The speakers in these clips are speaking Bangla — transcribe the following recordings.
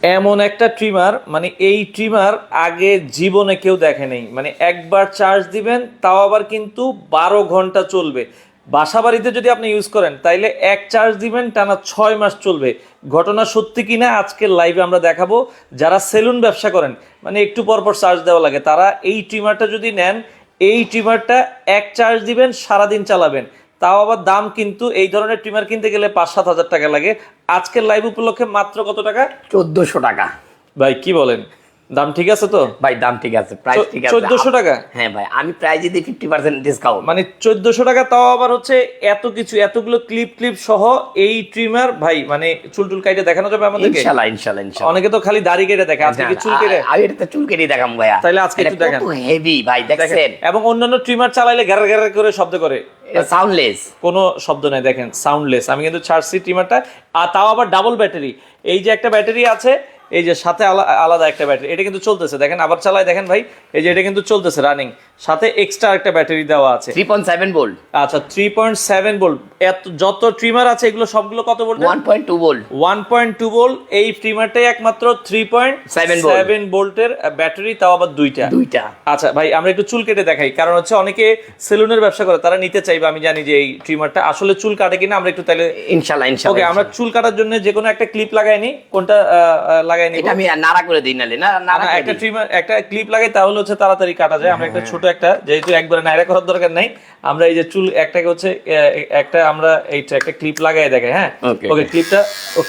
এমন একটা ট্রিমার, মানে এই ট্রিমার আগে জীবনে কেউ দেখে নেই। মানে একবার চার্জ দিবেন, তাও আবার কিন্তু 12 ঘন্টা চলবে। বাসা বাড়িতে যদি আপনি ইউজ করেন তাইলে এক চার্জ দিবেন টানা 6 মাস চলবে। ঘটনা সত্যি কিনা আজকের লাইভে আমরা দেখাবো। যারা সেলুন ব্যবসা করেন, মানে একটু পর পর চার্জ দেওয়া লাগে, তারা এই ট্রিমারটা যদি নেন, এই ট্রিমারটা এক চার্জ দিবেন, সারাদিন চালাবেন। তাও আবার দাম কিন্তু এই ধরনের ট্রিমার কিনতে গেলে 5-7 হাজার টাকা লাগে। আজকের লাইভ উপলক্ষে মাত্র কত টাকা? 1400 টাকা। ভাই কি বলেন, দাম ঠিক আছে তো? ভাই দাম ঠিক আছে, প্রাইস ঠিক আছে। 1400 টাকা? হ্যাঁ ভাই, আমি প্রাইজে দিই 50% ডিসকাউন্ট। মানে 1400 টাকা, তাও আবার হচ্ছে এত কিছু, এতগুলো ক্লিপ সহ এই ট্রিমার। ভাই মানে চুল কাইটে দেখানো যাবে আমাদেরকে? ইনশাআল্লাহ ইনশাআল্লাহ ইনশাআল্লাহ। অনেকে তো খালি দাড়ি কেটে দেখে, আজকে কি চুল কেটে? আমি এটা চুল কেটে দেখাম ভাইয়া। তাহলে আজকে একটু দেখান। কত হেভি ভাই, দেখছেন? এবং অন্যান্য ট্রিমার চালাইলে গ্যার গ্যার করে শব্দ করে, এটা সাউন্ডলেস, কোনো শব্দ নাই। দেখেন সাউন্ডলেস। আমি কিন্তু ছাড়ছি ট্রিমারটা, আর তাও আবার ডাবল ব্যাটারি। এই যে একটা ব্যাটারি আছে, এই যে সাথে আলাদা একটা ব্যাটারি, এটা কিন্তু চলতেছে। দেখেন আবার চালাই, দেখেন ভাই, এই যে এটা কিন্তু চলতেছে রানিং, সাথে এক্সট্রা একটা ব্যাটারি দেওয়া আছে 3.7 ভোল্ট। আচ্ছা 3.7 ভোল্ট। এত যত ট্রিমার আছে এগুলো সবগুলো কত ভোল্ট? 1.2 ভোল্ট। 1.2 ভোল্ট। এই ট্রিমারটাই একমাত্র 3.7 ভোল্টের ব্যাটারি, তাও আবার দুইটা। আচ্ছা ভাই, আমরা একটু চুল কেটে দেখাই, কারণ হচ্ছে অনেকে সেলুনের ব্যবসা করে, তারা নিতে চাইবে। আমি জানি যে এই ট্রিমারটা আসলে চুল কাটে কিনা, আমরা একটু তাহলে ইনশাআল্লাহ ইনশাআল্লাহ। ওকে, আমরা চুল কাটার জন্য যে কোনো একটা ক্লিপ লাগাই নি। কোনটা লাগাই নি? এটা আমি নাড়া করে দিই, নালে না একটা ট্রিমার, একটা ক্লিপ লাগাই, তাহলে হচ্ছে তাড়াতাড়ি কাটা যায়। আমরা একটা ছোট একটা, যেহেতু একবারে নাইরা করার দরকার নাই, আমরা এই যে চুল একটাকে হচ্ছে একটা, আমরা এইটা একটা ক্লিপ লাগাই দেখাই। হ্যাঁ ওকে,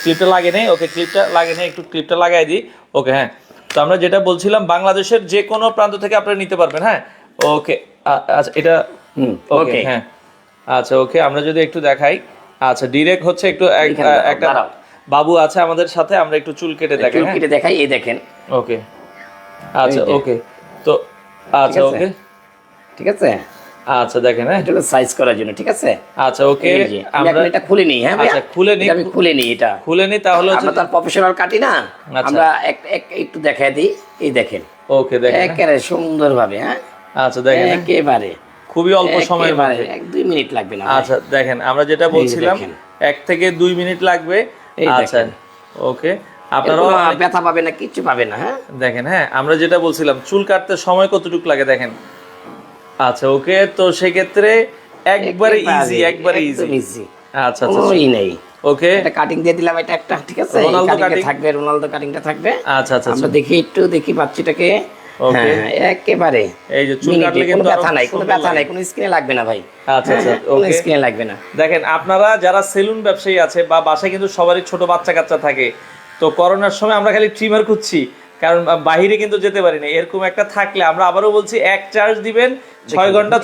ক্লিপটা লাগে নেই। ওকে, ক্লিপটা লাগে নেই, একটু ক্লিপটা লাগাই দিই। ওকে হ্যাঁ, তো আমরা যেটা বলছিলাম, বাংলাদেশের যে কোনো প্রান্ত থেকে আপনারা নিতে পারবেন। হ্যাঁ ওকে, আচ্ছা এটা ওকে হ্যাঁ, আচ্ছা ওকে, আমরা যদি একটু দেখাই। আচ্ছা ডিরেক্ট হচ্ছে একটু একটা বাবু আছে আমাদের সাথে, আমরা একটু চুল কেটে দেখাই। এই দেখেন। ওকে আচ্ছা ওকে, তো আচ্ছা ওকে ঠিক আছে। আচ্ছা দেখেন, হ্যাঁ এটা সাইজ করার জন্য, ঠিক আছে। আচ্ছা ওকে, আমরা এটা খুলে নিই। হ্যাঁ আচ্ছা খুলে নিই, আমি খুলে নিই, এটা খুলে নিই। তাহলে আমরা তার প্রফেশনাল কাটি না, আমরা একটু দেখাই দিই। এই দেখেন, ওকে দেখেন একেবারে সুন্দরভাবে। হ্যাঁ আচ্ছা দেখেন, একেবারে খুবই অল্প সময়ের মধ্যে, 1-2 মিনিট লাগবে না। আচ্ছা দেখেন, আমরা যেটা বলছিলাম 1 থেকে 2 মিনিট লাগবে। আচ্ছা ওকে, আপনারা ব্যথা পাবে না, কিচ্ছু পাবে না। হ্যাঁ দেখেন, হ্যাঁ আমরা যেটা বলছিলাম, চুল কাটতে সময় কতটুকু লাগে দেখেন। আচ্ছা ওকে, তো সেই ক্ষেত্রে একবারে ইজি। আচ্ছা আচ্ছা নেই। ওকে, এটা কাটিং দিয়ে দিলাম, এটা একটা, ঠিক আছে। রোনালদো কাটিং থাকবে, রোনালদো কাটিংটা থাকবে। আচ্ছা আচ্ছা, আমরা দেখি বাচ্চাটাকে। ওকে একেবারে এই যে চুল কাটলে কিন্তু কোনো ব্যথা নাই, কোনো স্কিনে লাগবে না ভাই। আচ্ছা আচ্ছা ওকে, স্কিনে লাগবে না। দেখেন, আপনারা যারা সেলুন ব্যবসায়ী আছে বা বাসায় কিন্তু সবারই ছোট বাচ্চা কাচ্চা থাকে, তো করোনার সময় আমরা খালি ট্রিমার খুঁজছি, কারণ বাহিরে কিন্তু যেতে পারি না। এরকম একটা থাকলে, আমরা আবারও বলছি, এক চার্জ দিবেন 6 ঘন্টা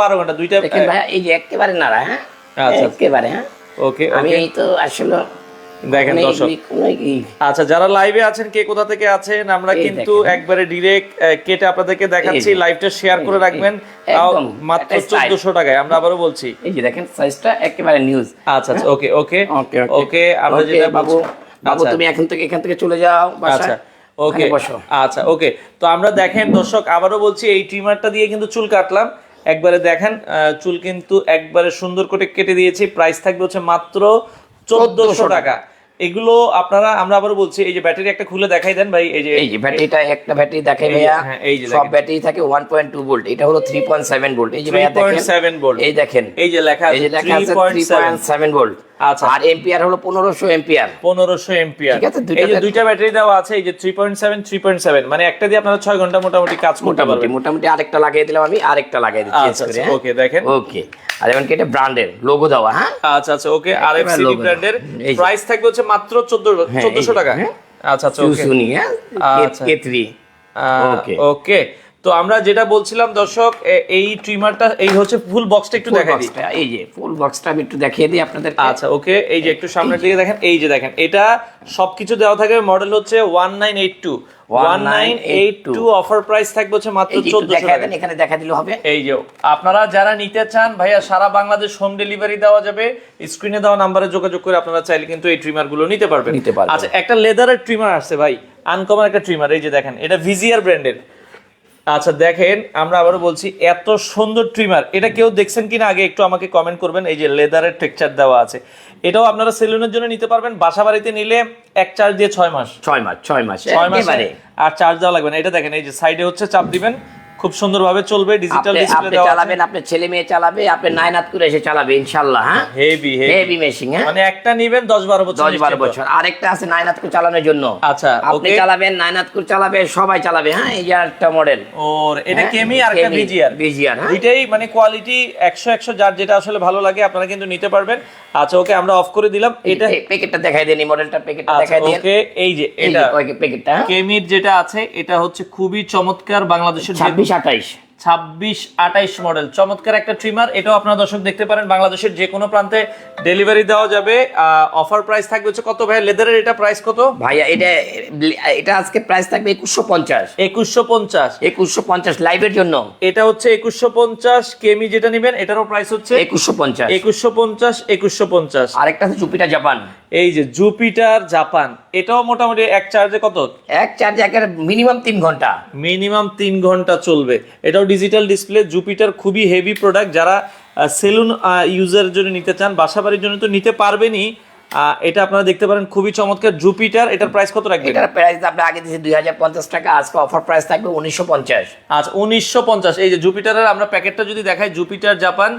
12 ঘন্টা দুইটা। দেখেন ভাই, এই যে একেবারে নাড়া। হ্যাঁ আচ্ছা একেবারে। হ্যাঁ ওকে, আমি এই তো আসলে দেখেন দর্শক, আচ্ছা যারা লাইভে আছেন, কে কোথা থেকে আছেন, আমরা কিন্তু একবারে ডিরেক্ট কেটে আপনাদেরকে দেখাচ্ছি। লাইভটা শেয়ার করে রাখবেন, তাও মাত্র 1400 টাকায়। আমরা আবারও বলছি, এই যে দেখেন সাইজটা একেবারে নিউজ। আচ্ছা আচ্ছা ওকে ওকে ওকে, আমরা যেটা বাবু তুমি এখান থেকে চলে যাও বাসায়। ওকে আচ্ছা ওকে, তো আমরা দেখেন দর্শক, আবারও বলছি, এই ট্রিমারটা দিয়ে কিন্তু চুল কাটলাম। একবারে দেখেন, চুল কিন্তু একবারে সুন্দর করে কেটে দিয়েছি। প্রাইস থাকবে হচ্ছে মাত্র 1400 টাকা। এগুলো আপনারা, আমরা আবারও বলছি, এই যে ব্যাটারি একটা খুলে দেখাই দেন ভাই। এই যে ব্যাটারিটা, একটা ব্যাটারি দেখাই ভাইয়া। এই যে সব ব্যাটারি থাকে 1.2 ভোল্ট, এটা হলো 3.7 ভোল্ট। এই যে 3.7 ভোল্ট, এই দেখেন, এই যে লেখা আছে 3.7 ভোল্ট। আচ্ছা, আর এম্পিয়ার হলো 1500 এম্পিয়ার। 1500 এম্পিয়ার, ঠিক আছে। এই যে দুইটা ব্যাটারি দেওয়া আছে, এই যে 3.7, মানে একটা দিয়ে আপনারা 6 ঘন্টা মোটামুটি কাজ করতে পারবেন। মোটামুটি আরেকটা লাগিয়ে দিলাম আমি, আরেকটা লাগিয়ে দিচ্ছি। আচ্ছা ওকে দেখেন, ওকে। আর এখন এটা ব্র্যান্ডের লোগো দেওয়া। হ্যাঁ আচ্ছা আচ্ছা ওকে, আরএফসিডি ব্র্যান্ডের। প্রাইস থাকবে হচ্ছে মাত্র 1400 টাকা। আচ্ছা আচ্ছা ওকে, K3 ওকে। তো আমরা যেটা বলছিলাম দর্শক, এই ট্রিমারটা, এই হচ্ছে ফুল বক্সটা একটু দেখাই দিই। এই যে ফুল বক্সটা আমি একটু দেখিয়ে দিই আপনাদের। আচ্ছা ওকে, এই যে একটু সামনের দিকে দেখেন, এই যে দেখেন, এটা সবকিছু দেওয়া থাকে। মডেল হচ্ছে 1982 অফার প্রাইস থাকবে হচ্ছে মাত্র 1400 টাকা। এখানে দেখা দিলে হবে। এই যে আপনারা যারা নিতে চান ভাইয়া, সারা বাংলাদেশ হোম ডেলিভারি দেওয়া যাবে। স্ক্রিনে দেওয়া নম্বরে যোগাযোগ করে আপনারা চাইলে কিন্তু এই ট্রিমার গুলো নিতে পারবেন। আচ্ছা, একটা লেদারের ট্রিমার আসছে ভাই, আনকমন একটা ট্রিমার। এই যে দেখেন, এটা ভিজিআর ব্র্যান্ডের। আচ্ছা দেখেন, আমরা আবারও বলছি, এত সুন্দর ট্রিমার, এটা কেউ দেখছেন কিনা আগে একটু আমাকে কমেন্ট করবেন। এই যে লেদারের টেক্সচার দেওয়া আছে, এটাও আপনারা সেলুনের জন্য নিতে পারবেন। বাসা বাড়িতে নিলে এক চার্জ দিয়ে 6 মাস, 6 মাস একেবারে। আর চার্জ দেওয়া লাগবে না। এটা দেখেন, এই যে সাইডে হচ্ছে চাপ দিবেন, খুব সুন্দরভাবে চলবে, ডিজিটাল ডিসপ্লে আপনি দেওয়া আছে। চালাবেন, আপনার ছেলে মেয়ে চালাবে, আপনি নাইনাত করে এসে চালাবে ইনশাআল্লাহ। হ্যাঁ, হেভি মেশিং। হ্যাঁ, মানে একটা নিবেন 10-12 বছর, 10-12 বছর। আরেকটা আছে নাইনাত করে চালানোর জন্য। আচ্ছা, আপনি চালাবেন, নাইনাত করে চালাবে, সবাই চালাবে। হ্যাঁ, এই যে একটা মডেল, ওর এটা কেমি আর একটা ভিজিআর। দুইটাই মানে কোয়ালিটি 100 যার যেটা আসলে ভালো লাগে আপনারা কিন্তু নিতে পারবেন। আচ্ছা ওকে, আমরা অফ করে দিলাম। এটা প্যাকেটটা দেখাই দেন, এই মডেলটা প্যাকেটটা দেখাই দেন। ওকে, এই যে এটা প্যাকেটটা কেমির যেটা আছে, এটা হচ্ছে খুবই চমৎকার, বাংলাদেশের 26-28 মডেল, চমৎকার একটা ট্রিমার। এটাও আপনারা দর্শক দেখতে পারেন, বাংলাদেশের যে কোনো প্রান্তে ডেলিভারি দেওয়া যাবে। অফার প্রাইস থাকবে হচ্ছে কত ভাই? লেদারের এটা প্রাইস কত ভাইয়া? এটা আজকে প্রাইস থাকবে 2150 2150 লাইভের জন্য। এটা হচ্ছে 2150। কেমি যেটা নেবেন এটারও প্রাইস হচ্ছে 2150। আরেকটা আছে জুপিটার জাপান। এই যে জুপিটার জাপান, এটাও মোটামুটি এক চার্জে কত? এক চার্জে মিনিমাম 3 ঘন্টা, মিনিমাম 3 ঘন্টা চলবে। এটাও ডিজিটাল ডিসপ্লে। জুপিটার খুবই হেভি প্রোডাক্ট, যারা সেলুন ইউজারের জন্য নিতে চান, বাসাবাড়ির জন্য তো নিতে পারবেনই। এটা আপনারা দেখতে পারেন, খুবই চমৎকার জুপিটার। এটার প্রাইস কত রাখবেন? এটার প্রাইস আপনি আগে দিয়েছি 2050 টাকা, আজকে অফার প্রাইস থাকবে 1950। আচ্ছা 1950। এই যে জুপিটারের আমরা প্যাকেটটা যদি দেখাই, জুপিটার জাপান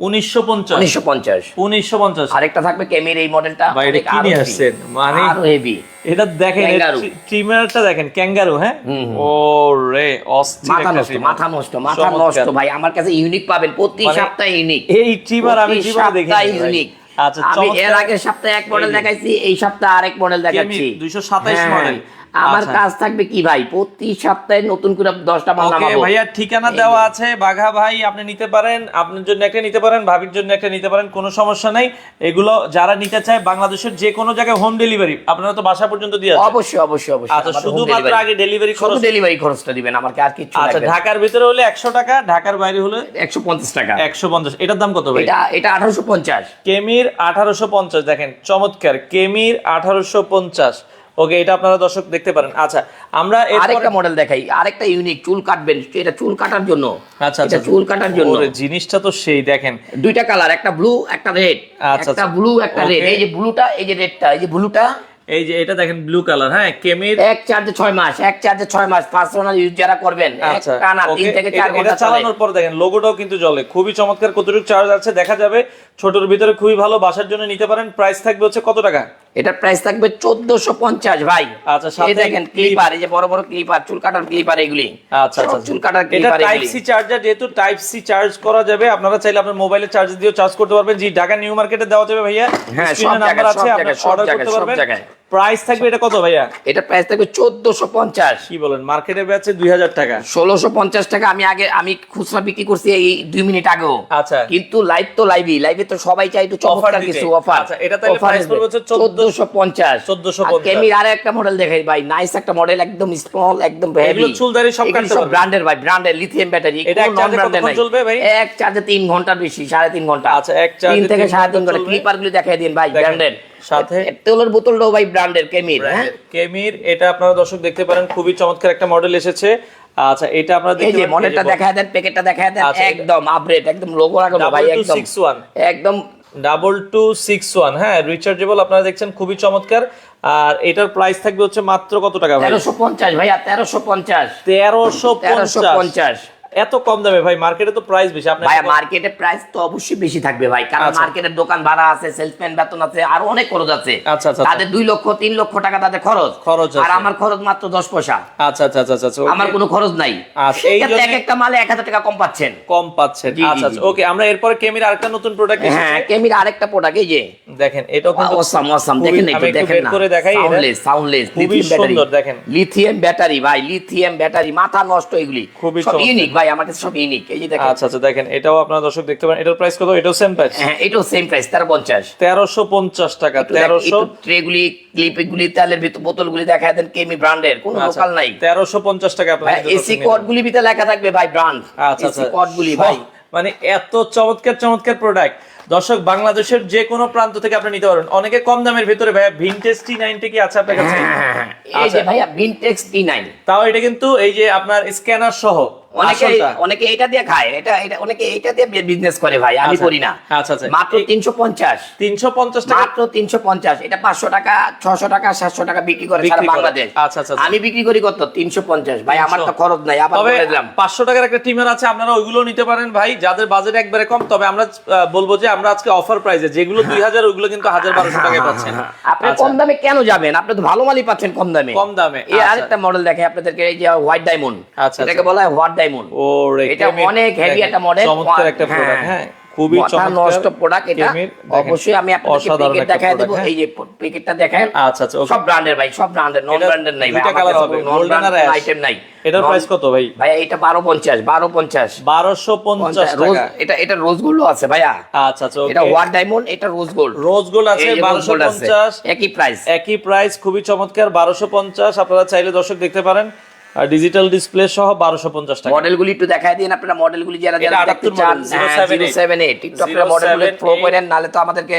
1950। আরেকটা থাকবে কেমির এই মডেলটা, বাইরে কি নিয়ে আসছেন, মানে আরো হেভি। এটা দেখেন, ট্রিমারটা দেখেন, ক্যাঙ্গারু। হ্যাঁ, ওরে অস্থির একটা ট্রিমার, মাথা নষ্ট ভাই। আমার কাছে ইউনিক পাবেন, প্রতি সপ্তাহে ইউনিক এই ট্রিমার আমি জীবনে দেখিনি। ইউনিক। আচ্ছা, আমি এর আগে সপ্তাহে এক মডেল দেখাইছি, এই সপ্তাহে আরেক মডেল দেখাচ্ছি, 227 মডেল। আমার কাজ থাকবে কি ভাই, প্রতি সপ্তাহে নতুন করে 10টা মাল নামাবো। ভাইয়া ঠিকানা দেওয়া আছে, বাঘা ভাই, আপনি নিতে পারেন, আপনার জন্য একটা নিতে পারেন, ভাবির জন্য একটা নিতে পারেন, কোনো সমস্যা নাই। এগুলো যারা নিতে চায় বাংলাদেশের যে কোনো জায়গায় হোম ডেলিভারি, আপনারা তো বাসা পর্যন্ত দিয়ে আসেন। অবশ্যই। আচ্ছা, শুধুমাত্র আগে ডেলিভারি খরচটা দিবেন, আমাকে আর কিছু লাগবে না। আচ্ছা, ঢাকার ভিতরে হলে 100 টাকা, ঢাকার বাইরে হলে 150 টাকা। 150। এটার দাম কত ভাই? এটা 1850। কেমির 1850। দেখেন চমৎকার, কেমির 1850। ওকে, এটা আপনারা দর্শক দেখতে পারেন। আচ্ছা, আমরা আরেকটা মডেল দেখাই, আরেকটা ইউনিক, চুল কাটবেন, এটা চুল কাটার জন্য। আচ্ছা, এটা চুল কাটার জন্য। জিনিসটা তো সেই, দেখেন দুইটা কালার, একটা ব্লু একটা রেড। একটা ব্লু একটা রেড। এই যে ব্লুটা, এই যে রেডটা, এই যে ব্লুটা, এই যে এটা দেখেন ব্লু কালার। হ্যাঁ, কেমির এক চার্জে 6 মাস পার্সোনাল ইউজ যারা করবেন, টানা 3 থেকে 4 ঘন্টা চালানোর পর দেখেন লোগোটাও কিন্তু জ্বলে, খুবই চমৎকার। কতটুকু চার্জ আছে দেখা যাবে, ছোটর ভিতরে খুবই ভালো, বাসার জন্য নিতে পারেন। প্রাইস থাকবে হচ্ছে কত টাকা? এটার প্রাইস থাকবে 1450 ভাই। আচ্ছা, সাথে দেখেন ক্লিপার, এই যে বড় বড় ক্লিপার, চুল কাটার ক্লিপার এগুলি। আচ্ছা, চুল কাটার ক্লিপার। এটা টাইপ সি চার্জার, যেহেতু টাইপ সি চার্জ করা যাবে, আপনারা চাইলে আপনার মোবাইলে চার্জ দিয়েও চার্জ করতে পারবেন। জি, ঢাকা নিউ মার্কেটে দেওয়া যাবে ভাইয়া, স্ক্রিনে নাম্বার আছে, আপনারা অর্ডার করতে পারবেন। প্রাইস থাকবে এটা কত ভাইয়া? এটা প্রাইস থাকবে 1450। কি বলেন, মার্কেটে বেচে 2000 টাকা, 1650 টাকা। আমি খুচরা বিক্রি করছি এই 2 মিনিট আগেও। আচ্ছা, কিন্তু লাইভে তো সবাই চাই একটু চমৎকার কিছু অফার। আচ্ছা, এটা তাহলে প্রাইস পড়বে হচ্ছে 1450। কেমির আর একটা মডেল দেখাই ভাই, নাইস একটা মডেল, একদম স্মল, একদম হেভি। এগুলো চুলদারি সব কাটতে পারবে, ব্র্যান্ডের ভাই, ব্র্যান্ডের লিথিয়াম ব্যাটারি। এটা এক চার্জে কতক্ষণ চলবে ভাই? এক চার্জে 3 ঘন্টার বেশি, 3.5 ঘন্টা। আচ্ছা, এক চার্জে 3 থেকে 3.5 ঘন্টা। ক্লিপার গুলো দেখাই দিন ভাই, ব্র্যান্ডের। সাথে তেলের বোতলটাও ভাই ব্র্যান্ডের, কেমির। হ্যাঁ, কেমির। এটা আপনারা দর্শক দেখতে পারেন, খুবই চমৎকার একটা মডেল এসেছে। আচ্ছা, এটা আপনারা দেখতে পারেন, মডেলটা দেখায় দেন, প্যাকেটটা দেখায় দেন, একদম আপডেট, একদম লোগো লাগানো ভাই, একদম 2261। হ্যাঁ, রিচার্জেবল আপনারা দেখছেন, খুবই চমৎকার। আর এটার প্রাইস থাকবে হচ্ছে মাত্র কত টাকা ভাই? 1350 ভাইয়া, 1350। 1350 এত কম দামে ভাই? মার্কেটে তো প্রাইস বেশি। আপনি ভাই, মার্কেটে প্রাইস তো অবশ্যই বেশি থাকবে ভাই, কারণ মার্কেটের দোকান ভাড়া আছে, সেলসম্যান বেতন আছে, আর অনেক খরচ আছে। আচ্ছা, তাদের 2 লক্ষ 3 লক্ষ টাকা তাদের খরচ, আর আমার খরচ মাত্র 10 পয়সা। আচ্ছা, আমার কোনো খরচ নাই। একটা মালে 1000 টাকা কম পাচ্ছেন। আচ্ছা, ওকে, আমরা এরপরে কেমির আরেকটা নতুন প্রোডাক্ট এসেছে। হ্যাঁ, কেমির আরেকটা প্রোডাক্ট, এই যে দেখেন, এটাও কিন্তু অসাম। দেখেন না, বের করে দেখাই, সাউন্ডলেস খুবই সুন্দর। দেখেন লিথিয়াম ব্যাটারি ভাই, লিথিয়াম ব্যাটারি, মাথা নষ্ট, এগুলি খুবই ইউনিক ভাই, আমার কাছে সব ইউনিক। এই যে দেখেন। আচ্ছা, দেখেন, এটাও আপনারা দর্শক দেখতে পারেন। এটার প্রাইস কত? এটাও সেম প্রাইস? হ্যাঁ, এটাও সেম প্রাইস, 1350 টাকা। 1300। ট্রেগুলি, ক্লিপগুলি, তেলের বোতলগুলি দেখায় দেন, কেমি ব্র্যান্ডের, কোনো লোকাল নাই। 1350 টাকা আপনারা। এসি কোডগুলি ভিতরে লেখা থাকবে ভাই, ব্র্যান্ড। আচ্ছা, এসি কোডগুলি ভাই, মানে এত চমৎকার প্রোডাক্ট। দর্শক বাংলাদেশের যে কোনো প্রান্ত থেকে আপনি নিতে পারবেন। অনেকে কম দামের ভিতরে ভাইয়া ভিনটেজ T9 কি আছে আপনার কাছে? এই যে ভাইয়া ভিনটেজ T9, তাও এটা কিন্তু এই যে আপনার স্ক্যানার সহ অনেকে এটা দিয়ে খায়, এটা অনেকে এটা দিয়ে বিজনেস করে ভাই, আমি করি না। আচ্ছা মাত্র 350 টাকা, মাত্র 350। এটা 500 টাকা 600 টাকা 700 টাকা বিক্রি করে সারা বাংলাদেশ। আচ্ছা, আমি বিক্রি করি কত? 350 ভাই, আমার তো খরচ নাই। আবার বলে দিলাম 500 টাকার একটা ট্রিমার আছে, আপনারা ওইগুলো নিতে পারেন ভাই যাদের বাজেট একবারে কম। তবে আমরা বলবো যে আমরা আজকে অফার প্রাইসে যেগুলো 2000 ওইগুলো কিন্তু 1200 টাকায় পাচ্ছেন। আপনি কম দামে কেন যাবেন? আপনি তো ভালো মালই পাচ্ছেন কম দামে। এই আরেকটা মডেল দেখেন আপনাদেরকে, এই যে হোয়াইট ডায়মন্ড, এটাকে বলা হয় হোয়াইট ডায়মন্ড। এটা অনেক হেভি একটা মডেল, চমৎকার একটা প্রোডাক্ট। হ্যাঁ, খুবই চমৎকার নষ্ট প্রোডাক্ট এটা। অবশ্যই আমি আপনাকে প্যাকেট দেখায় দেব। এই যে প্যাকেটটা দেখেন। আচ্ছা, সব ব্র্যান্ডের ভাই, সব ব্র্যান্ডের, নন ব্র্যান্ডের নাই। দুইটা কালার হবে, গোল্ডেন আর অ্যাশ আইটেম নাই। এটার প্রাইস কত ভাই? ভাই এটা 1250 টাকা। এটা রোজ গোল্ড আছে ভাইয়া। আচ্ছা, এটা হোয়াইট ডায়মন্ড, এটা রোজ গোল্ড। রোজ গোল্ড আছে 1250, একই প্রাইস। খুবই চমৎকার 1250। আপনারা চাইলে দর্শক দেখতে পারেন, আর ডিজিটাল ডিসপ্লে সহ 1250 টাকা। মডেলগুলি একটু দেখায় দিন আপনারা, মডেলগুলি যারা দেখতে চান। 078 টিকটকের মডেলগুলো ফলো করেন, নালে তো আমাদেরকে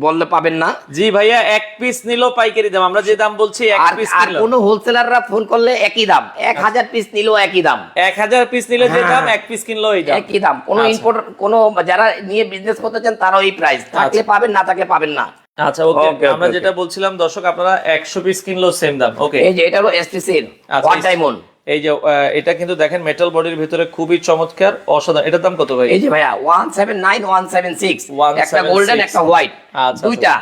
বললে পাবেন না। জি ভাইয়া, এক পিস নিলেও পাইকারি দাম, আমরা যে দাম বলছি এক পিস আর কোন হোলসেলাররা ফোন করলে একই দাম, 1000 পিস নিলেও একই দাম, 1000 পিস নিলে যে দাম, এক পিস কিনলেও এই দাম, একই দাম। কোন ইম্পোর্ট, কোন যারা নিয়ে বিজনেস করতে চান তারাও এই প্রাইস, থাকলে পাবেন, না থাকলে পাবেন না। আচ্ছা, ওকে। আমরা যেটা বলছিলাম দর্শক, আপনারা 100 পিস কিনলেও সেম দাম। ওকে, এই যে এটা হলো এসটিসি হোয়াইট ডায়মন্ড। এই যে এটা কিন্তু দেখেন মেটাল বডির ভিতরে খুবই চমৎকার, অসাধারণ। এটার দাম কত ভাই? এই যে ভাইয়া 179 176, একটা গোল্ডেন একটা হোয়াইট, দুইটা,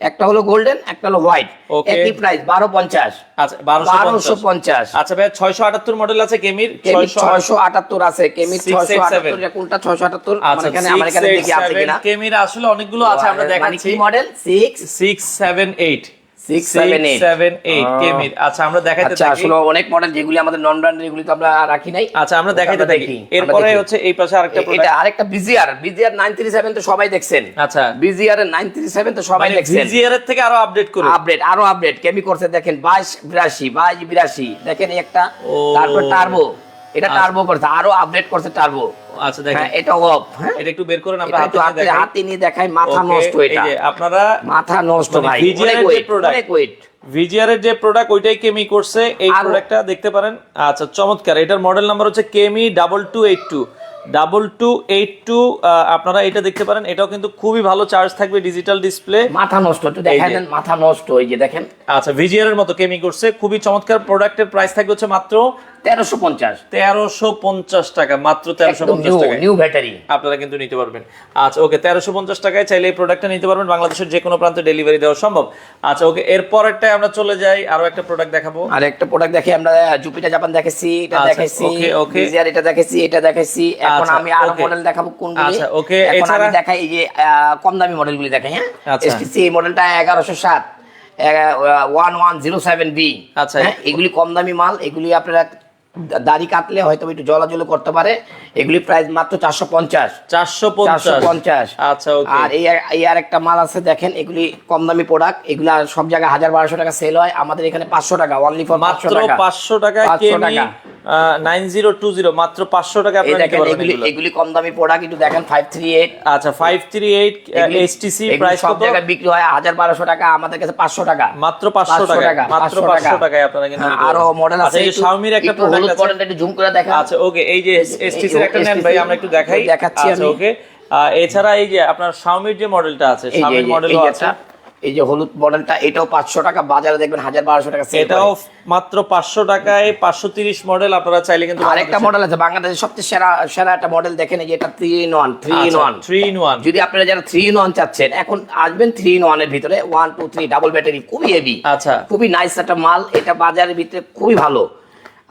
একটা হলো গোল্ডেন একটা হলো হোয়াইট, একই প্রাইস 1250। আচ্ছা, 1250। আচ্ছা ভাই, 678 মডেল আছে কেমির, 678 আছে কেমির, 678 এটা কোনটা? 678 মানে এখানে আমার এখানে দেখি আছে কিনা। কেমির আসলে অনেকগুলো আছে, আমরা দেখাচ্ছি। কি মডেল? 678 কেমির। আচ্ছা, আমরা দেখাইতে থাকি। আসলে অনেক মডেল যেগুলি আমাদের নন ব্র্যান্ডের, এগুলি তো আমরা রাখি নাই। আচ্ছা, আমরা দেখাইতে থাকি। এরপরে হচ্ছে এই পাশে আরেকটা প্রোডাক্ট, এটা আরেকটা বিজিআর 937 তো সবাই দেখছেন। আচ্ছা, বিজিআর এর 937 তো সবাই দেখছেন। বিজিআর এর থেকে আরো আপডেট করে, আরো আপডেট কেমি করছে দেখেন। 2282 দেখেন একটা, তারপর টার্বো, এটা টার্বো করছে, আরো আপডেট করছে টার্বো। আচ্ছা দেখেন, এটা অফ। এটা একটু বের করেন, আমরা হাতে নিয়ে দেখাই। মাথা নষ্ট এটা, এই যে আপনারা মাথা নষ্ট ভাই। ভিজিআর এর যে প্রোডাক্ট, ভিজিআর এর যে প্রোডাক্ট ওইটাই কেমি করছে, এই প্রোডাক্টটা দেখতে পারেন। আচ্ছা, চমৎকার। এটার মডেল নাম্বার হচ্ছে কেমি 2282। আপনারা এটা দেখতে পারেন, এটাও কিন্তু খুবই ভালো চার্জ থাকবে, ডিজিটাল ডিসপ্লে। মাথা নষ্ট একটু দেখাই দেন, মাথা নষ্ট। এই যে দেখেন। আচ্ছা, ভিজিআর এর মতো কেমি করছে, খুবই চমৎকার। প্রোডাক্টের প্রাইস থাকবে হচ্ছে মাত্র 1350 টাকা, মাত্র 1350 টাকা। নিউ ব্যাটারি আপনারা কিন্তু নিতে পারবেন। আচ্ছা, ওকে, 1350 টাকায় চাইলে এই প্রোডাক্টটা নিতে পারবেন, বাংলাদেশের যে কোনো প্রান্তে ডেলিভারি দেওয়া সম্ভব। আচ্ছা, ওকে, এরপরটায় আমরা চলে যাই, আরো একটা প্রোডাক্ট দেখাবো। আর একটা প্রোডাক্ট দেখি আমরা, জুপিটার জাপান দেখেছি, এটা দেখেছি, ভিজিআর এটা দেখেছি, এটা দেখেছি। এখন আমি আরো মডেল দেখাবো কোনগুলি। আচ্ছা, ওকে, এখন আমি দেখাই এই যে কম দামি মডেলগুলি দেখাই। হ্যাঁ, এসটিসি এই মডেলটা 1107 1107B। আচ্ছা, এগুলি কম দামি মাল, এগুলি আপনারা দাড়ি কাটলে হয়তো একটু জলাজল করতে পারে। এগুলি প্রাইস মাত্র 450। আচ্ছা, ওকে। আর এই আর একটা মাল আছে দেখেন, এগুলি কম দামি প্রোডাক্ট, এগুলা সব জায়গায় 1200 টাকা সেল হয়, আমাদের এখানে 500 টাকা, অনলি ফর 500 টাকা। 500 টাকা কেমি 9020, মাত্র 500 টাকা আপনারা নিতে পারবেন। এগুলি কম দামি প্রোডাক্ট, একটু দেখেন 538। আচ্ছা, 538 এসটিসি প্রাইস সব কত? জায়গায় বিক্রি হয় 1200 টাকা, আমাদের কাছে 500 টাকা, মাত্র 500 টাকা, মাত্র 500 টাকায় আপনারা কিন্তু নিতে পারবেন। আরো মডেল আছে, এই Xiaomi-র একটা প্রোডাক্ট আছে, মডেলটা একটু জুম করে দেখা। আচ্ছা, ওকে, এই যে এসটিসি এর একটা নেন ভাই, আমরা একটু দেখাচ্ছি। আচ্ছা, ওকে। এছাড়া এই যে আপনার Xiaomi-র যে মডেলটা আছে, Xiaomi মডেলও আছে। এই যে হলুদ মডেলটা, এটাও 500 টাকা, বাজারে দেখবেন 1200 টাকা সেল। এটাও মাত্র 500 টাকায় 530 মডেল, আপনারা চাইলে কিন্তু। আরেকটা মডেল আছে বাংলাদেশের সবচেয়ে সেরা একটা মডেল দেখেন, এই যে এটা 3-in-1। যদি আপনারা যারা 3-in-1 চাচ্ছেন, এখন আসবেন 3-in-1 এর ভিতরে 1 2 3 ডাবল ব্যাটারি, খুবই হেভি। আচ্ছা, খুবই নাইস একটা মাল, এটা বাজারের ভিতরে খুবই ভালো,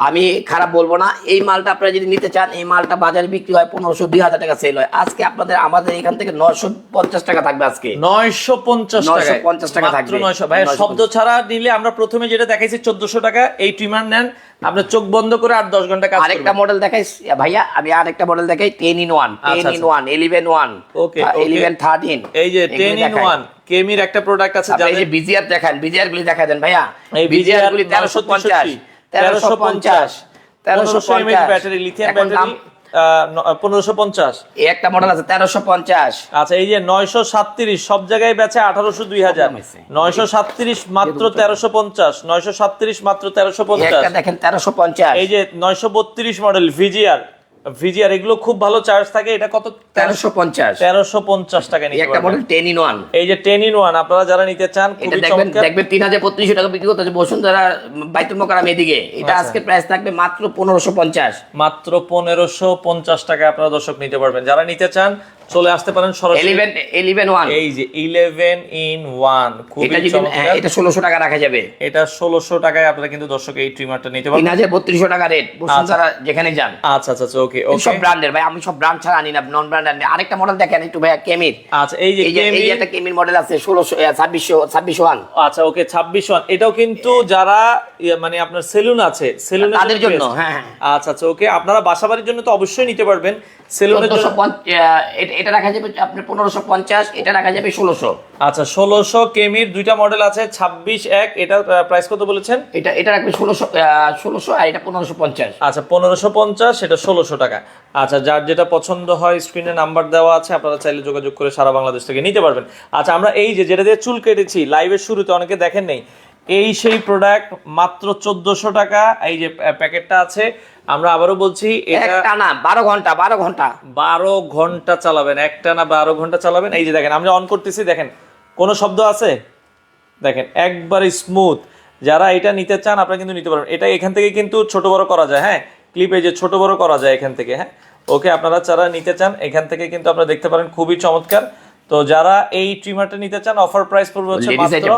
আমি খারাপ বলবো না। এই মালটা আপনারা যদি নিতে চান, এই মালটা বাজারে বিক্রি হয় 1500-2000 টাকা সেল হয়। আজকে আমাদের এখান থেকে 950 টাকা থাকবে। আজকে 950 টাকা থাকবে। 900 ভাই, শব্দ ছাড়া নিলে আমরা প্রথমে যেটা দেখাইছি 1400 টাকা। এই ট্রিমার নেন, আপনি চোখ বন্ধ করে 8-10 ঘন্টা কাজ করবেন। আরেকটা মডেল দেখাই ভাইয়া, আমি আরেকটা মডেল দেখাই 10-in-1, 11-1, ওকে, 11-13। এই যে 10-in-1 কেমির একটা প্রোডাক্ট আছে, এই যে বিজিআর দেখান, বিজিআর গুলি দেখা দেন ভাইয়া। এই বিজিআর গুলি 1350 ব্যাটারি, লিথিয়াম ব্যাটারি। 1550। এই একটা মডেল আছে 1350। আচ্ছা, এই যে 937 সব জায়গায় বেচে 1800 2000, 937 মাত্র 1350, 937 মাত্র একটা 1350। দেখেন 1350। এই যে 932 মডেল ভিজিআর, এগুলো খুব ভালো চার্জ থাকে, এটা কত? 1350। 1350 টাকা নিতে একটা পারবেন। Model 10 in 1। এই যে 10 in 1 আপনারা যারা নিতে চান এটা খুবই দেখবেন চমৎকার। 3300 টাকা বিক্রি করতেছে বসুন্ধরা বাইতুল মোকাররম এদিকে। এটা আচ্ছা। আজকে প্রাইস থাকবে মাত্র 1550। মাত্র 1550 টাকা আপনারা দর্শক নিতে পারবেন। যারা নিতে চান চলে আসতে পারেন সরাসরি। 11 1। এই যে 11 in 1 খুবই এটা যদি চমৎকার। এটা 1600 টাকা রাখা যাবে। এটা 1600 টাকায় আপনারা কিন্তু দর্শক এই ট্রিমারটা নিতে পারবেন। 3300 টাকা রেট বসুন্ধরা যেখানে যান। আচ্ছা আচ্ছা ওকে সব ওকে। ব্র্যান্ডের ভাই, আমি সব ব্র্যান্ড ছাড়া আনি না, নন ব্র্যান্ড আনি। আরেকটা মডেল দেখেন একটু ভাইয়া, কেমির। আচ্ছা, এই যে এই যে একটা কেমির মডেল আছে 2600 আচ্ছা ওকে 26 এটাও কিন্তু যারা মানে আপনার সেলুন আছে, সেলুনের তাদের জন্য। হ্যাঁ হ্যাঁ। আচ্ছা আচ্ছা ওকে। আপনারা বাসাবাড়ির জন্য তো অবশ্যই নিতে পারবেন। সেলুনের জন্য 1450 এটা রাখা যাবে আপনার 1550, এটা রাখা যাবে 1600। আচ্ছা 1600 কেমির দুইটা মডেল আছে, 26 এটা প্রাইস কত বলেছেন? এটা রাখবে 1600 আর এটা 1550। আচ্ছা 1550, এটা 1600 টাকা। আচ্ছা, যার যেটা পছন্দ হয় স্ক্রিনে নাম্বার দেওয়া আছে, আপনারা চাইলে যোগাযোগ করে সারা বাংলাদেশ থেকে নিতে পারবেন। আচ্ছা, আমরা এই যে যেটা দিয়ে চুল কেটেছি লাইভের শুরুতে অনেকে দেখেন নেই, এই সেই প্রোডাক্ট মাত্র 1400 টাকা। এই যে প্যাকেটটা আছে, আমরা আবারও বলছি এটা একটা না 12 ঘন্টা 12 ঘন্টা চালাবেন, একটা না 12 ঘন্টা চালাবেন। এই যে দেখেন আমরা অন করতেছি, দেখেন কোনো শব্দ আছে? দেখেন একবারে স্মুথ। যারা এটা নিতে চান আপনারা কিন্তু নিতে পারবেন। এটা এখান থেকে কিন্তু ছোট বড় করা যায়, হ্যাঁ ক্লিপে যে ছোট বড় করা যায় এখান থেকে, হ্যাঁ ওকে। আপনারা যারা নিতে চান এখান থেকে কিন্তু আপনারা দেখতে পারেন, খুবই চমৎকার। তো যারা এই ট্রিমারটা নিতে চান অফার প্রাইস পড়বে হচ্ছে মাত্র,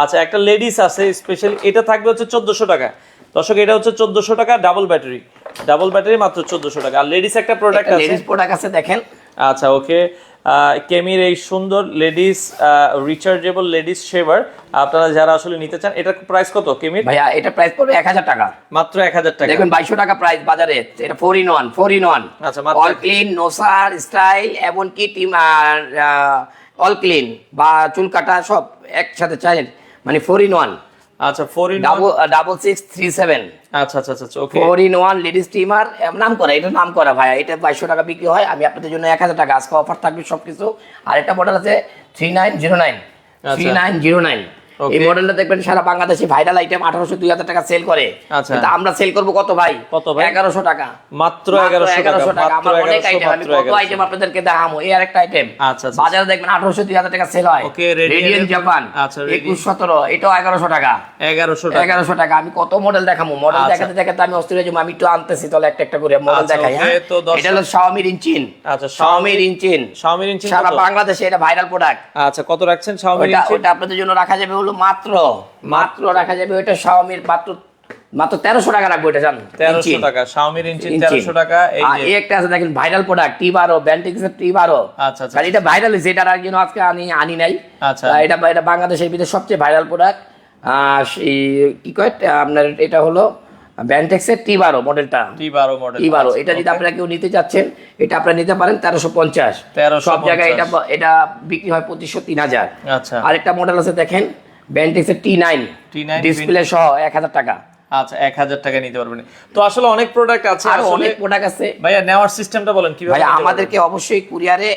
আচ্ছা একটা লেডিস আছে স্পেশালি, এটা থাকবে হচ্ছে 1400 টাকা। দর্শক এটা হচ্ছে 1400 টাকা, ডাবল ব্যাটারি মাত্র 1400 টাকা। আর লেডিস একটা প্রোডাক্ট আছে, লেডিস প্রোডাক্ট আছে দেখেন। আচ্ছা ওকে। কেমির এই সুন্দর লেডিস রিচার্জেবল লেডিস শেভার, আপনারা যারা আসলে নিতে চান, এটার প্রাইস কত কেমির? ভাইয়া এটা প্রাইস পড়বে 1000 টাকা, মাত্র 1000 টাকা। দেখবেন 2200 টাকা প্রাইস বাজারে। এটা 4 in 1। আচ্ছা, মাত্র অল ক্লিন, নোসার স্টাইল, এমনকি টিম অল ক্লিন বা চুল কাটা সব একসাথে চাই, মানে 4 in 1। আচ্ছা 4 in 1 6637। আচ্ছা আচ্ছা আচ্ছা ওকে। 4 in 1 লেডিস স্টিমার, নাম করা, এটা নাম করা ভাইয়া। এটা 2200 টাকা বিক্রি হয়, আমি আপনাদের জন্য 1000 টাকা আজকে অফার থাকবে সবকিছু। আর একটা মডেল আছে 3909। এই মডেলটা দেখবেন সারা বাংলাদেশে ভাইরাল আইটেম, 1800 2000 টাকা সেল করে। আচ্ছা, কিন্তু আমরা সেল করব কত ভাই? 1100 টাকা, মাত্র 1100 টাকা। আমার অনেক আইটেম, আমি কত আইটেম আপনাদেরকে দেখাবো। এই আরেকটা আইটেম আচ্ছা বাজারে দেখবেন 1800 2000 টাকা সেল হয়। ওকে, রেডিয়েন্ট জাপান। আচ্ছা 2117, এটাও 1100 টাকা। 1100 টাকা। আমি কত মডেল দেখাবো, মডেল দেখাতে দেখাতে আমি অস্থির হয়ে যাবো। আমি একটু আনতেছি, তাহলে একটা একটা করে মডেল দেখাই। হ্যাঁ, এটা হলো Xiaomi Rinchen। আচ্ছা Xiaomi Rinchen সারা বাংলাদেশে এটা ভাইরাল প্রোডাক্ট। আচ্ছা, কত রাখছেন Xiaomi Rinchen? ওটা আপনাদের জন্য রাখা যাবে হলো মাত্র রাখা যাবে ওটা Xiaomi মাত্র 1300 টাকা রাখবো। এটা জান 1300 টাকা Xiaomi Rinchen 1300 টাকা। এই একটা আছে দেখেন ভাইরাল প্রোডাক্ট T12 ব্যান্টিক্সের T12। আচ্ছা আচ্ছা, এটা ভাইরাল হইছে, এটা আর জন্য আজকে আনি নাই। আচ্ছা, এটা বাংলাদেশের ভিতরে সবচেয়ে ভাইরাল প্রোডাক্ট। কি কয় আপনার, এটা হলো ব্যান্টেক্সের T12 মডেলটা। T12 এটা যদি আপনারা কেউ নিতে চাচ্ছেন, এটা আপনারা নিতে পারেন 1350। সব জায়গায় এটা বিক্রি হয় 2500 3000। আচ্ছা, আরেকটা মডেল আছে দেখেন ব্যান্টেক্সের T9 ডিসপ্লে সহ 1000 টাকা। আচ্ছা 1000 টাকা নিতে পারবেন। তো আসলে অনেক প্রোডাক্ট আছে, আর অনেক প্রোডাক্ট আছে ভাইয়া। নেওয়ার সিস্টেমটা বলেন কিভাবে? ভাইয়া আমাদেরকে অবশ্যই কুরিয়ারে,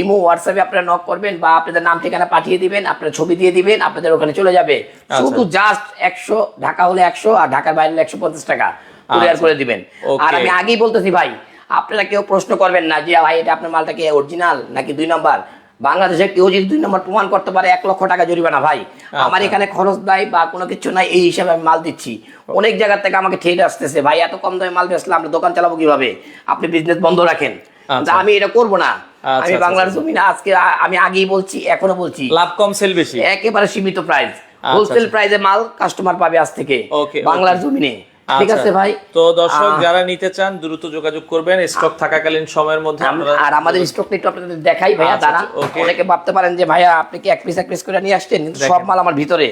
ইমো, হোয়াটসঅ্যাপে আপনারা নক করবেন বা আপনাদের নাম ঠিকানা পাঠিয়ে দিবেন, আপনারা ছবি দিয়ে দিবেন, আপনাদের ওখানে চলে যাবে। শুধু জাস্ট 100, ঢাকা হলে 100 আর ঢাকার বাইরে 150 টাকা কুরিয়ার করে দিবেন। আর আমি আগেই বলতেছি ভাই, আপনারা কেউ প্রশ্ন করবেন না যে ভাই এটা আপনার মালটা কি অরিজিনাল নাকি 2 নম্বর। বাংলাদেশে কেউ যদি 2 নম্বর প্রমাণ করতে পারে 1 লক্ষ টাকা জরিমানা ভাই। আমার এখানে খরচ নাই বা কোনো কিছু নাই, এই হিসাবে আমি মাল দিচ্ছি। অনেক জায়গা থেকে আমাকে ঠেট আসতেছে, ভাই এত কম দামে মাল বেচলে আমরা দোকান চালাবো কিভাবে, আপনি বিজনেস বন্ধ রাখেন। আমি এটা করবো না। আমি বাংলার জমিনে আজকে আমি আগেই বলছি, এখনো বলছি, লাভ কম সেল বেশি, একেবারে সীমিত প্রাইস, হোলসেল প্রাইসে মাল কাস্টমার পাবে আজ থেকে বাংলার জমিনে। ঠিক আছে ভাই। তো দর্শক যারা নিতে চান দ্রুত যোগাযোগ করবেন স্টক থাকাকালীন সময়ের মধ্যে। আর আমাদের স্টক একটু আপনাদের দেখাই ভাইয়া, দাঁড়া। অনেকে ভাবতে পারেন যে ভাইয়া আপনি কি এক পিস করে নিয়ে আসছেন, কিন্তু সব মাল আমার ভিতরে।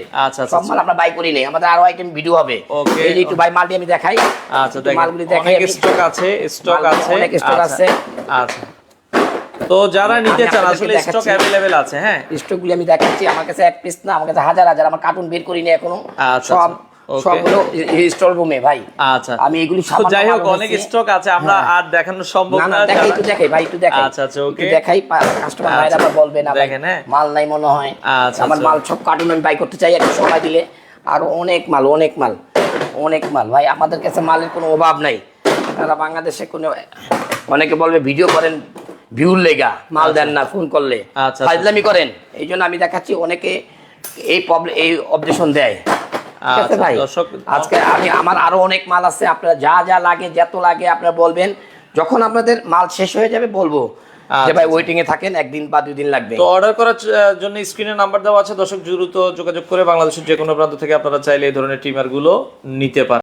সব মাল আমরা বাই করি নাই, আমাদের আরো আইটেম ভিডিও হবে। এই যে একটু ভাই মালটি আমি দেখাই। আচ্ছা দেখেন, মালগুলি দেখাই। অনেক স্টক আছে, অনেক স্টক আছে। আচ্ছা, তো যারা নিতে চান আসলে স্টক अवेलेबल আছে। হ্যাঁ, স্টকগুলি আমি দেখাচ্ছি। আমার কাছে এক পিস না, আমার কাছে হাজার হাজার, আমার কার্টুন বের করি না এখনো। সব Okay. সবগুলো স্টল রুমে ভাই। আচ্ছা, আমি এগুলি তো সামান্য যাই হোক মাল অনেক নিয়েছি। স্টক আছে, আমরা আর দেখানো সম্ভব না না। না দেখাই, একটু দেখাই ভাই, একটু দেখাই। আচ্ছা আচ্ছা, ওকে, একটু দেখাই, কাস্টমার ভাইরা আবার বলবে না ভাই দেখেন, হ্যাঁ। মাল নাই মনে হয়। আচ্ছা, আমার আচ্ছা। মাল সব কার্টুন আমি বাই করতে চাই, একটু সময় দিলে আরো অনেক মাল, অনেক মাল, অনেক মাল ভাই। আমাদের কাছে মালের কোনো অভাব নাই। তারা বাংলাদেশে কোনো, অনেকে বলবে ভিডিও করেন ভিউর লেগা, মাল দেন না ফোন করলে, আচ্ছা, ফাজলামি করেন। এই জন্য আমি দেখাচ্ছি, অনেকে এই প্রবলেম, এই অবজেকশন দেয়। ঠিক আছে আচ্ছা, ভাই, দর্শক, আজকে আমার আরো অনেক মাল আছে, আপনারা যা যা লাগে, যত লাগে আপনারা বলবেন। যখন আপনাদের মাল শেষ হয়ে যাবে বলবো যে ভাই ওয়েটিং এ থাকেন, 1 দিন বা 2 দিন লাগবে। তো অর্ডার করার জন্য স্ক্রিনে নাম্বার দেওয়া আছে, দর্শক দ্রুত যোগাযোগ করে বাংলাদেশের যে কোনো প্রান্ত থেকে আপনারা চাইলে এই ধরনের ট্রিমার গুলো নিতে পারেন।